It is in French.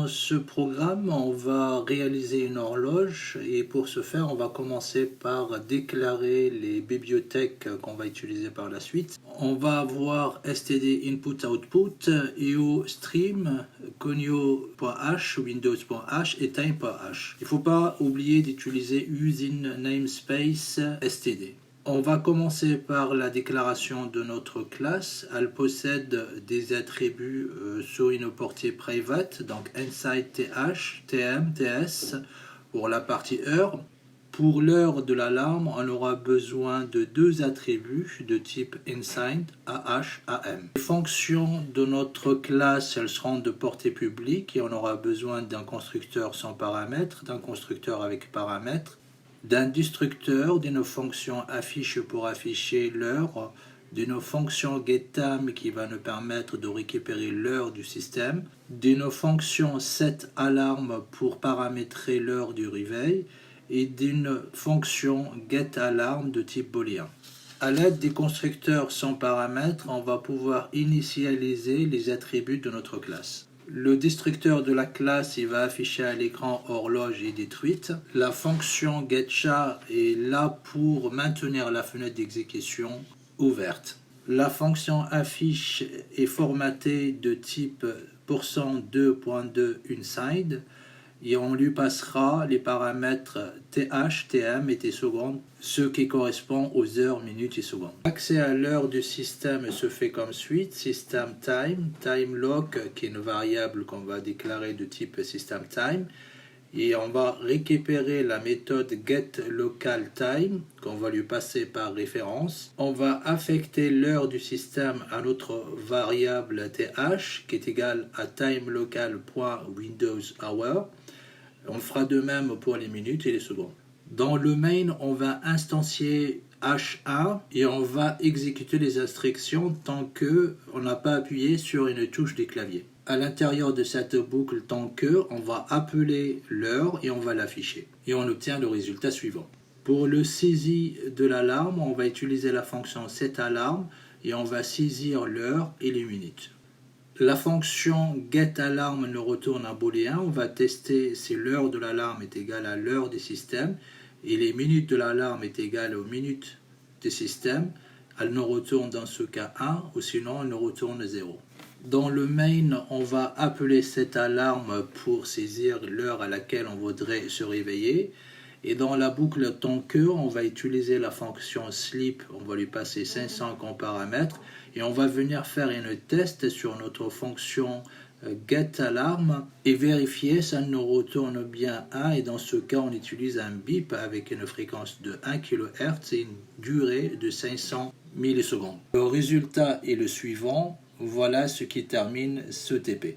Dans ce programme, on va réaliser une horloge et pour ce faire, on va commencer par déclarer les bibliothèques qu'on va utiliser par la suite. On va avoir std input-output, eostream, conio.h, windows.h et time.h. Il ne faut pas oublier d'utiliser using namespace std. On va commencer par la déclaration de notre classe. Elle possède des attributs sur une portée private, donc inside th, tm, ts pour la partie heure. Pour l'heure de l'alarme, on aura besoin de deux attributs de type inside, ah, am. Les fonctions de notre classe, elles seront de portée publique et on aura besoin d'un constructeur sans paramètres, d'un constructeur avec paramètres, d'un destructeur, d'une fonction affiche pour afficher l'heure, d'une fonction getTime qui va nous permettre de récupérer l'heure du système, d'une fonction setAlarm pour paramétrer l'heure du réveil et d'une fonction getAlarm de type booléen. À l'aide des constructeurs sans paramètres, on va pouvoir initialiser les attributs de notre classe. Le destructeur de la classe il va afficher à l'écran horloge est détruite. La fonction getChar est là pour maintenir la fenêtre d'exécution ouverte. La fonction affiche est formatée de type %2.2 inside et on lui passera les paramètres th, tm et tsecondes, ce qui correspond aux heures, minutes et secondes. L'accès à l'heure du système se fait comme suit. System time, time lock qui est une variable qu'on va déclarer de type system time et on va récupérer la méthode getLocalTime qu'on va lui passer par référence. On va affecter l'heure du système à notre variable th qui est égale à timeLocal.WindowsHour. On fera de même pour les minutes et les secondes. Dans le main, on va instancier H1 et on va exécuter les instructions tant qu'on n'a pas appuyé sur une touche du clavier. À l'intérieur de cette boucle tant que, on va appeler l'heure et on va l'afficher. Et on obtient le résultat suivant. Pour le saisie de l'alarme, on va utiliser la fonction setAlarm et on va saisir l'heure et les minutes. La fonction getAlarm nous retourne un booléen. On va tester si l'heure de l'alarme est égale à l'heure du système et les minutes de l'alarme est égale aux minutes du système. Elle nous retourne dans ce cas 1 ou sinon elle nous retourne 0. Dans le main, on va appeler cette alarme pour saisir l'heure à laquelle on voudrait se réveiller. Et dans la boucle tant que, on va utiliser la fonction sleep, on va lui passer 500 comme paramètre et on va venir faire une test sur notre fonction getAlarm et vérifier ça nous retourne bien 1 et dans ce cas on utilise un bip avec une fréquence de 1 kHz et une durée de 500 millisecondes. Le résultat est le suivant, voilà ce qui termine ce TP.